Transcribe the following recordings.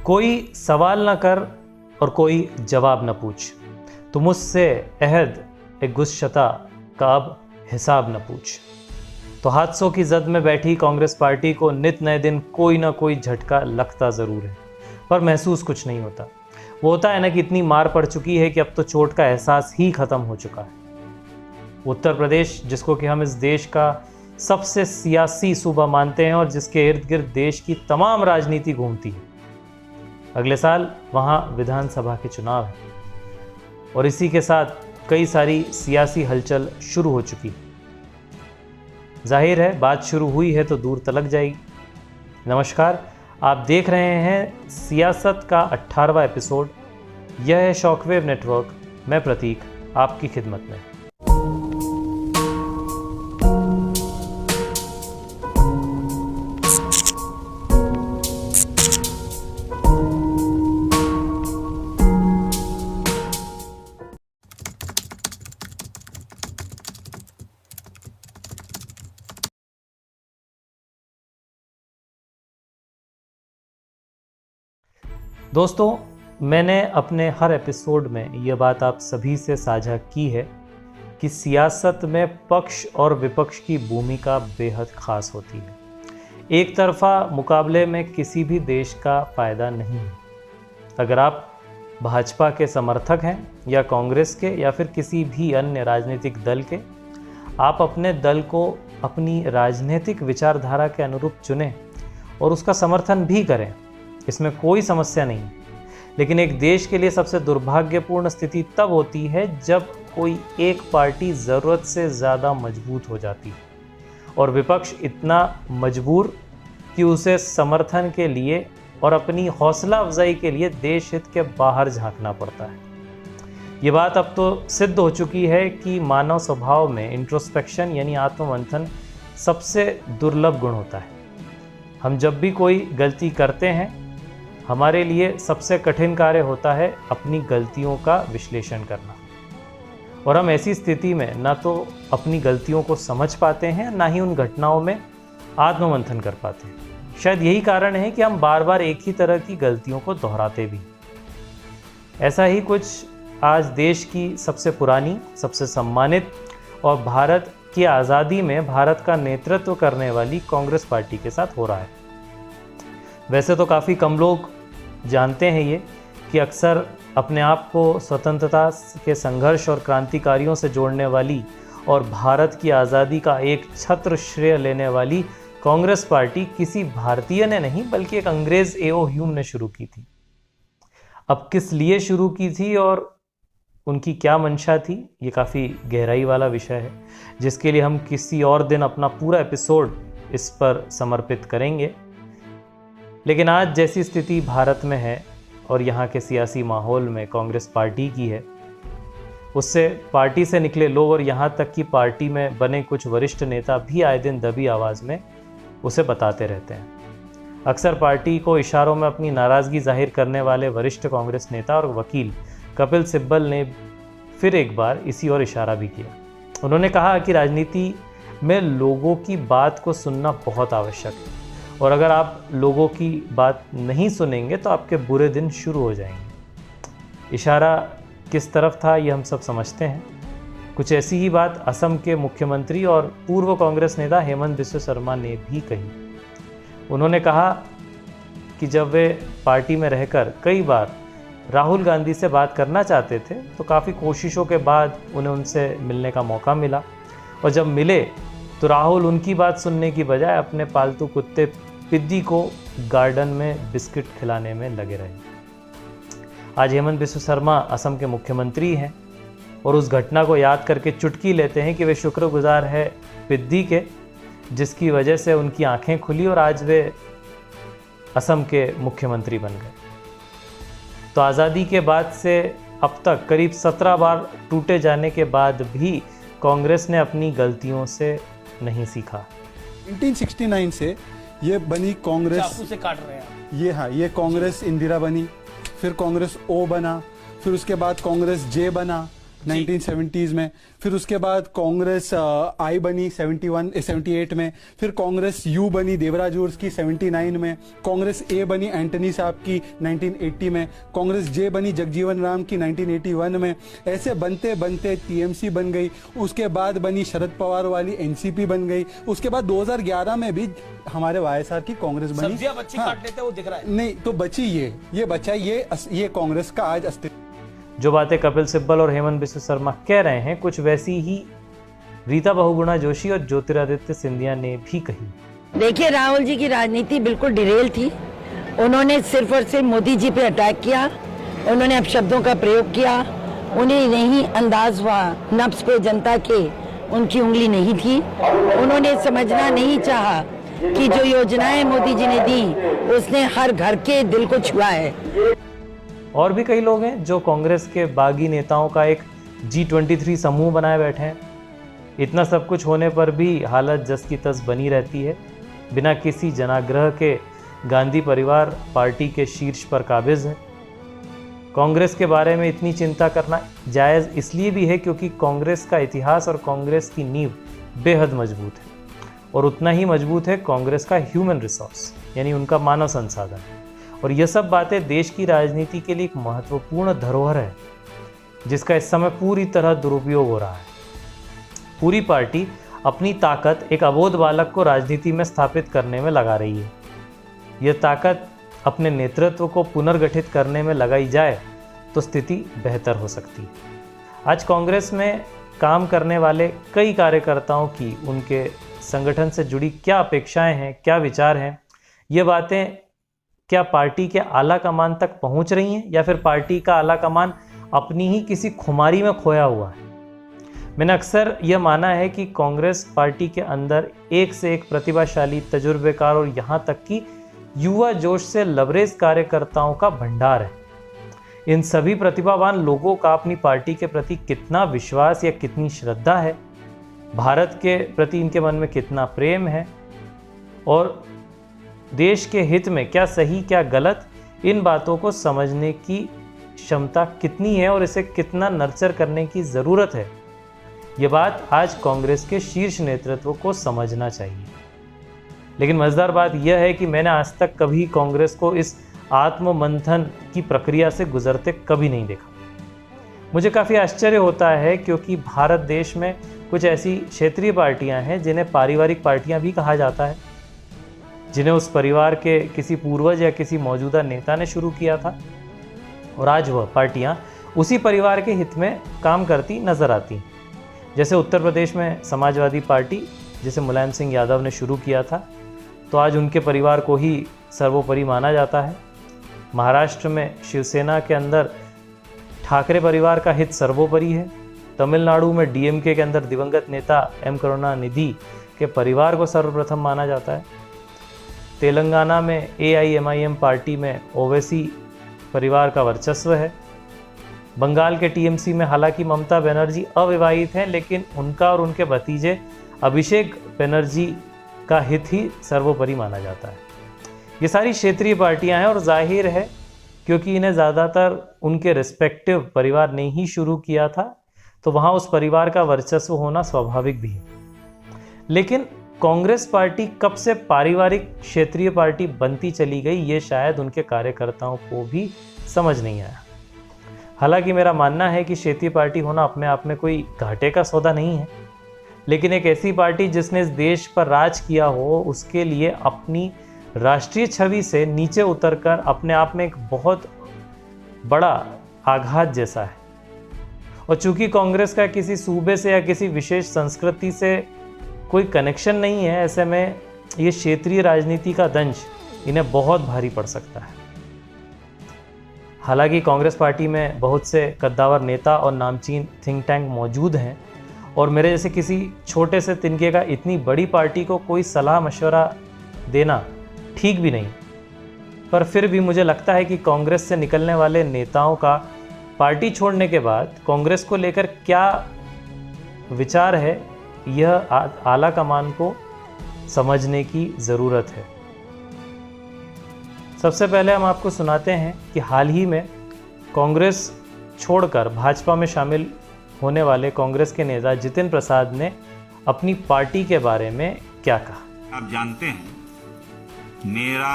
कोई सवाल न कर और कोई जवाब न पूछ, तो मुझसे अहद एक गुस्शता का अब हिसाब न पूछ। तो हादसों की जद में बैठी कांग्रेस पार्टी को नित नए दिन कोई ना कोई झटका लगता ज़रूर है, पर महसूस कुछ नहीं होता। वो होता है ना कि इतनी मार पड़ चुकी है कि अब तो चोट का एहसास ही खत्म हो चुका है। उत्तर प्रदेश, जिसको कि हम इस देश का सबसे सियासी सूबा मानते हैं और जिसके इर्द गिर्द देश की तमाम राजनीति घूमती है, अगले साल वहाँ विधानसभा के चुनाव है और इसी के साथ कई सारी सियासी हलचल शुरू हो चुकी है। जाहिर है बात शुरू हुई है तो दूर तलक जाएगी। नमस्कार, आप देख रहे हैं सियासत का 18वां एपिसोड। यह है शॉकवेव नेटवर्क। मैं प्रतीक आपकी खिदमत में। दोस्तों, मैंने अपने हर एपिसोड में यह बात आप सभी से साझा की है कि सियासत में पक्ष और विपक्ष की भूमिका बेहद खास होती है। एक तरफा मुकाबले में किसी भी देश का फ़ायदा नहीं है। अगर आप भाजपा के समर्थक हैं या कांग्रेस के या फिर किसी भी अन्य राजनीतिक दल के, आप अपने दल को अपनी राजनीतिक विचारधारा के अनुरूप चुनें और उसका समर्थन भी करें, इसमें कोई समस्या नहीं। लेकिन एक देश के लिए सबसे दुर्भाग्यपूर्ण स्थिति तब होती है जब कोई एक पार्टी ज़रूरत से ज़्यादा मजबूत हो जाती है और विपक्ष इतना मजबूर कि उसे समर्थन के लिए और अपनी हौसला अफजाई के लिए देश हित के बाहर झांकना पड़ता है। ये बात अब तो सिद्ध हो चुकी है कि मानव स्वभाव में इंट्रोस्पेक्शन यानी आत्ममंथन सबसे दुर्लभ गुण होता है। हम जब भी कोई गलती करते हैं, हमारे लिए सबसे कठिन कार्य होता है अपनी गलतियों का विश्लेषण करना। और हम ऐसी स्थिति में ना तो अपनी गलतियों को समझ पाते हैं, ना ही उन घटनाओं में आत्ममंथन कर पाते हैं। शायद यही कारण है कि हम बार बार एक ही तरह की गलतियों को दोहराते भी। ऐसा ही कुछ आज देश की सबसे पुरानी, सबसे सम्मानित और भारत की आज़ादी में भारत का नेतृत्व करने वाली कांग्रेस पार्टी के साथ हो रहा है। वैसे तो काफ़ी कम लोग जानते हैं ये कि अक्सर अपने आप को स्वतंत्रता के संघर्ष और क्रांतिकारियों से जोड़ने वाली और भारत की आज़ादी का एक छत्र श्रेय लेने वाली कांग्रेस पार्टी किसी भारतीय ने नहीं बल्कि एक अंग्रेज़ एओ ह्यूम ने शुरू की थी। अब किस लिए शुरू की थी और उनकी क्या मंशा थी, ये काफ़ी गहराई वाला विषय है जिसके लिए हम किसी और दिन अपना पूरा एपिसोड इस पर समर्पित करेंगे। लेकिन आज जैसी स्थिति भारत में है और यहाँ के सियासी माहौल में कांग्रेस पार्टी की है, उससे पार्टी से निकले लोग और यहाँ तक कि पार्टी में बने कुछ वरिष्ठ नेता भी आए दिन दबी आवाज़ में उसे बताते रहते हैं। अक्सर पार्टी को इशारों में अपनी नाराज़गी जाहिर करने वाले वरिष्ठ कांग्रेस नेता और वकील कपिल सिब्बल ने फिर एक बार इसी ओर इशारा भी किया। उन्होंने कहा कि राजनीति में लोगों की बात को सुनना बहुत आवश्यक है और अगर आप लोगों की बात नहीं सुनेंगे तो आपके बुरे दिन शुरू हो जाएंगे। इशारा किस तरफ था ये हम सब समझते हैं। कुछ ऐसी ही बात असम के मुख्यमंत्री और पूर्व कांग्रेस नेता हेमंत बिस्वा शर्मा ने भी कही। उन्होंने कहा कि जब वे पार्टी में रहकर कई बार राहुल गांधी से बात करना चाहते थे तो काफ़ी कोशिशों के बाद उन्हें उनसे मिलने का मौका मिला और जब मिले तो राहुल उनकी बात सुनने की बजाय अपने पालतू कुत्ते पिद्दी को गार्डन में बिस्किट खिलाने में लगे रहे। आज हेमंत बिस्वा शर्मा असम के मुख्यमंत्री हैं और उस घटना को याद करके चुटकी लेते हैं कि वे शुक्रगुजार है पिद्दी के, जिसकी वजह से उनकी आंखें खुली और आज वे असम के मुख्यमंत्री बन गए। तो आज़ादी के बाद से अब तक करीब 17 बार टूटे जाने के बाद भी कांग्रेस ने अपनी गलतियों से नहीं सीखा। 1969 से ये बनी कांग्रेस, चाकू से काट रहे हैं ये हाँ, ये कांग्रेस इंदिरा बनी, फिर कांग्रेस ओ बना, फिर उसके बाद कांग्रेस जे बना, 1970s में, फिर उसके बाद कांग्रेस आई बनी 78 में, फिर कांग्रेस यू बनी देवराज उर्स की 79 में, कांग्रेस ए बनी एंटनी साहब की 1980 में, कांग्रेस जे बनी जगजीवन राम की 1981 में। ऐसे बनते बनते टीएमसी बन गई, उसके बाद बनी शरद पवार वाली एनसीपी बन गई, उसके बाद 2011 में भी हमारे वाईएसआर की कांग्रेस बनी। सब्जियां बच्ची काट लेते हैं, वो दिख रहा है। नहीं तो बची ये बचा ये कांग्रेस का आज अस्तित्व। जो बातें कपिल सिब्बल और हेमंत बिस्व शर्मा कह रहे हैं, कुछ वैसी ही रीता बहुगुणा जोशी और ज्योतिरादित्य सिंधिया ने भी कही। देखिए, राहुल जी की राजनीति बिल्कुल डिरेल थी। उन्होंने सिर्फ और सिर्फ मोदी जी पे अटैक किया, उन्होंने अपशब्दों का प्रयोग किया, उन्हें नहीं अंदाज हुआ नफ्स पे जनता के उनकी उंगली नहीं थी। उन्होंने समझना नहीं चाहा कि जो योजनाएं मोदी जी ने दी उसने हर घर के दिल को छुआ है। और भी कई लोग हैं जो कांग्रेस के बागी नेताओं का एक G23 समूह बनाए बैठे हैं। इतना सब कुछ होने पर भी हालत जस की तस बनी रहती है। बिना किसी जनाग्रह के गांधी परिवार पार्टी के शीर्ष पर काबिज है। कांग्रेस के बारे में इतनी चिंता करना जायज़ इसलिए भी है क्योंकि कांग्रेस का इतिहास और कांग्रेस की नींव बेहद मजबूत है, और उतना ही मजबूत है कांग्रेस का ह्यूमन रिसोर्स, यानी उनका मानव संसाधन। और यह सब बातें देश की राजनीति के लिए एक महत्वपूर्ण धरोहर है जिसका इस समय पूरी तरह दुरुपयोग हो रहा है। पूरी पार्टी अपनी ताकत एक अबोध बालक को राजनीति में स्थापित करने में लगा रही है। यह ताकत अपने नेतृत्व को पुनर्गठित करने में लगाई जाए तो स्थिति बेहतर हो सकती है। आज कांग्रेस में काम करने वाले कई कार्यकर्ताओं की उनके संगठन से जुड़ी क्या अपेक्षाएं हैं, क्या विचार हैं, ये बातें क्या पार्टी के आला कमान तक पहुंच रही हैं या फिर पार्टी का आला कमान अपनी ही किसी खुमारी में खोया हुआ है। मैंने अक्सर यह माना है कि कांग्रेस पार्टी के अंदर एक से एक प्रतिभाशाली, तजुर्बेकार और यहाँ तक कि युवा जोश से लबरेज कार्यकर्ताओं का भंडार है। इन सभी प्रतिभावान लोगों का अपनी पार्टी के प्रति कितना विश्वास या कितनी श्रद्धा है, भारत के प्रति इनके मन में कितना प्रेम है और देश के हित में क्या सही क्या गलत, इन बातों को समझने की क्षमता कितनी है और इसे कितना नर्चर करने की ज़रूरत है, ये बात आज कांग्रेस के शीर्ष नेतृत्व को समझना चाहिए। लेकिन मज़ेदार बात यह है कि मैंने आज तक कभी कांग्रेस को इस आत्ममंथन की प्रक्रिया से गुजरते कभी नहीं देखा। मुझे काफ़ी आश्चर्य होता है क्योंकि भारत देश में कुछ ऐसी क्षेत्रीय पार्टियां हैं जिन्हें पारिवारिक पार्टियां भी कहा जाता है, जिन्हें उस परिवार के किसी पूर्वज या किसी मौजूदा नेता ने शुरू किया था और आज वह पार्टियां उसी परिवार के हित में काम करती नजर आती हैं। जैसे उत्तर प्रदेश में समाजवादी पार्टी, जिसे मुलायम सिंह यादव ने शुरू किया था, तो आज उनके परिवार को ही सर्वोपरि माना जाता है। महाराष्ट्र में शिवसेना के अंदर ठाकरे परिवार का हित सर्वोपरि है। तमिलनाडु में डीएमके के अंदर दिवंगत नेता एम करुणानिधि के परिवार को सर्वप्रथम माना जाता है। तेलंगाना में AIMIM पार्टी में ओवैसी परिवार का वर्चस्व है। बंगाल के टीएमसी में हालांकि ममता बनर्जी अविवाहित हैं, लेकिन उनका और उनके भतीजे अभिषेक बनर्जी का हित ही सर्वोपरि माना जाता है। ये सारी क्षेत्रीय पार्टियां हैं और जाहिर है क्योंकि इन्हें ज़्यादातर उनके रिस्पेक्टिव परिवार ने ही शुरू किया था, तो वहाँ उस परिवार का वर्चस्व होना स्वाभाविक भी है। लेकिन कांग्रेस पार्टी कब से पारिवारिक क्षेत्रीय पार्टी बनती चली गई, ये शायद उनके कार्यकर्ताओं को भी समझ नहीं आया। हालांकि मेरा मानना है कि क्षेत्रीय पार्टी होना अपने आप में कोई घाटे का सौदा नहीं है, लेकिन एक ऐसी पार्टी जिसने इस देश पर राज किया हो, उसके लिए अपनी राष्ट्रीय छवि से नीचे उतरकर अपने आप में एक बहुत बड़ा आघात जैसा है। और चूंकि कांग्रेस का किसी सूबे से या किसी विशेष संस्कृति से कोई कनेक्शन नहीं है, ऐसे में ये क्षेत्रीय राजनीति का दंश इन्हें बहुत भारी पड़ सकता है। हालांकि कांग्रेस पार्टी में बहुत से कद्दावर नेता और नामचीन थिंक टैंक मौजूद हैं और मेरे जैसे किसी छोटे से तिनके का इतनी बड़ी पार्टी को कोई सलाह मशवरा देना ठीक भी नहीं, पर फिर भी मुझे लगता है कि कांग्रेस से निकलने वाले नेताओं का पार्टी छोड़ने के बाद कांग्रेस को लेकर क्या विचार है, यह आला कमान को समझने की ज़रूरत है। सबसे पहले हम आपको सुनाते हैं कि हाल ही में कांग्रेस छोड़कर भाजपा में शामिल होने वाले कांग्रेस के नेता जितिन प्रसाद ने अपनी पार्टी के बारे में क्या कहा। आप जानते हैं, मेरा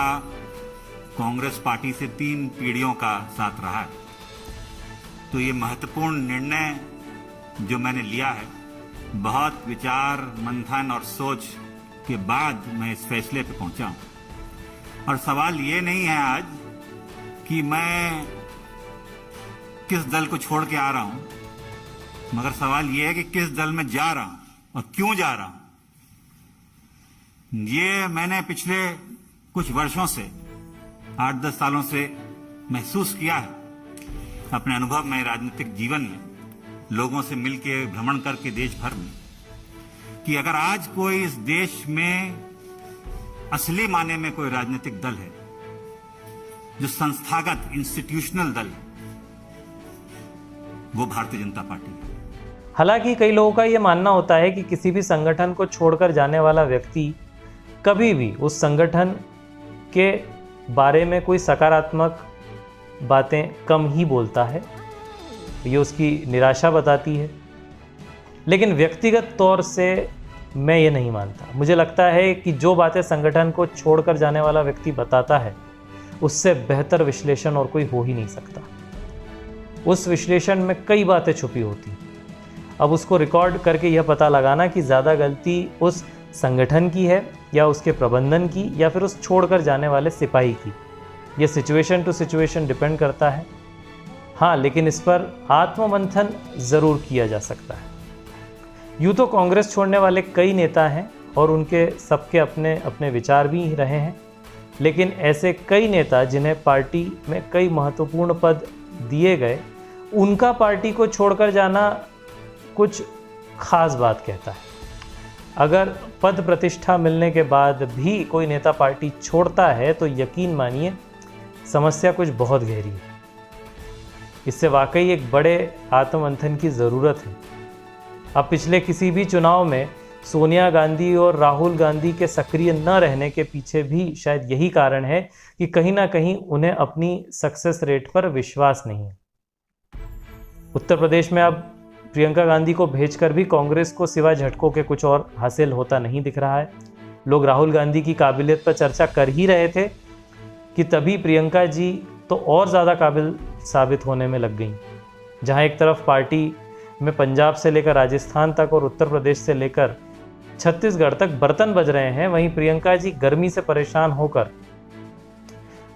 कांग्रेस पार्टी से 3 पीढ़ियों का साथ रहा है, तो ये महत्वपूर्ण निर्णय जो मैंने लिया है, बहुत विचार मंथन और सोच के बाद मैं इस फैसले पे पहुंचा हूं। और सवाल ये नहीं है आज कि मैं किस दल को छोड़ के आ रहा हूं, मगर सवाल ये है कि किस दल में जा रहा हूं और क्यों जा रहा हूं। ये मैंने पिछले कुछ वर्षों से, 8-10 सालों से महसूस किया है अपने अनुभव में, राजनीतिक जीवन में, लोगों से मिलकर भ्रमण करके देश भर में, कि अगर आज कोई इस देश में असली माने में कोई राजनीतिक दल है जो संस्थागत इंस्टीट्यूशनल दल है, वो भारतीय जनता पार्टी है। हालांकि कई लोगों का यह मानना होता है कि किसी भी संगठन को छोड़कर जाने वाला व्यक्ति कभी भी उस संगठन के बारे में कोई सकारात्मक बातें कम ही बोलता है, ये उसकी निराशा बताती है। लेकिन व्यक्तिगत तौर से मैं ये नहीं मानता। मुझे लगता है कि जो बातें संगठन को छोड़कर जाने वाला व्यक्ति बताता है, उससे बेहतर विश्लेषण और कोई हो ही नहीं सकता। उस विश्लेषण में कई बातें छुपी होती। अब उसको रिकॉर्ड करके यह पता लगाना कि ज़्यादा गलती उस संगठन की है या उसके प्रबंधन की या फिर उस छोड़कर जाने वाले सिपाही की, यह सिचुएशन टू सिचुएशन डिपेंड करता है। हाँ, लेकिन इस पर आत्ममंथन ज़रूर किया जा सकता है। यूँ तो कांग्रेस छोड़ने वाले कई नेता हैं और उनके सबके अपने अपने विचार भी रहे हैं, लेकिन ऐसे कई नेता जिन्हें पार्टी में कई महत्वपूर्ण पद दिए गए, उनका पार्टी को छोड़कर जाना कुछ खास बात कहता है। अगर पद प्रतिष्ठा मिलने के बाद भी कोई नेता पार्टी छोड़ता है तो यकीन मानिए समस्या कुछ बहुत गहरी है। इससे वाकई एक बड़े आत्ममंथन की ज़रूरत है। अब पिछले किसी भी चुनाव में सोनिया गांधी और राहुल गांधी के सक्रिय न रहने के पीछे भी शायद यही कारण है कि कहीं ना कहीं उन्हें अपनी सक्सेस रेट पर विश्वास नहीं है। उत्तर प्रदेश में अब प्रियंका गांधी को भेजकर भी कांग्रेस को सिवा झटकों के कुछ और हासिल होता नहीं दिख रहा है। लोग राहुल गांधी की काबिलियत पर चर्चा कर ही रहे थे कि तभी प्रियंका जी तो और ज़्यादा काबिल साबित होने में लग गई। जहां एक तरफ पार्टी में पंजाब से लेकर राजस्थान तक और उत्तर प्रदेश से लेकर छत्तीसगढ़ तक बर्तन बज रहे हैं, वहीं प्रियंका जी गर्मी से परेशान होकर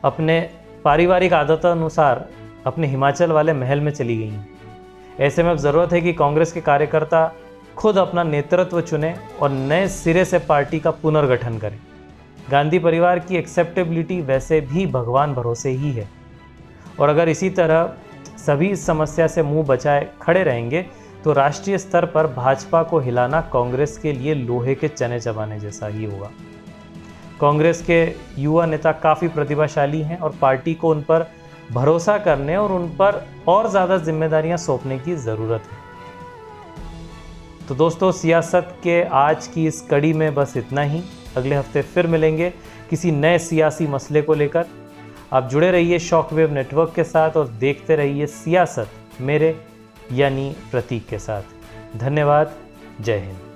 अपने पारिवारिक आदतानुसार अपने हिमाचल वाले महल में चली गई हैं। ऐसे में अब ज़रूरत है कि कांग्रेस के कार्यकर्ता खुद अपना नेतृत्व चुने और नए सिरे से पार्टी का पुनर्गठन करें। गांधी परिवार की एक्सेप्टेबिलिटी वैसे भी भगवान भरोसे ही है, और अगर इसी तरह सभी इस समस्या से मुंह बचाए खड़े रहेंगे तो राष्ट्रीय स्तर पर भाजपा को हिलाना कांग्रेस के लिए लोहे के चने चबाने जैसा ही होगा। कांग्रेस के युवा नेता काफ़ी प्रतिभाशाली हैं और पार्टी को उन पर भरोसा करने और उन पर और ज़्यादा जिम्मेदारियां सौंपने की ज़रूरत है। तो दोस्तों, सियासत के आज की इस कड़ी में बस इतना ही। अगले हफ्ते फिर मिलेंगे किसी नए सियासी मसले को लेकर। आप जुड़े रहिए शॉकवेव नेटवर्क के साथ और देखते रहिए सियासत मेरे यानी प्रतीक के साथ। धन्यवाद। जय हिंद।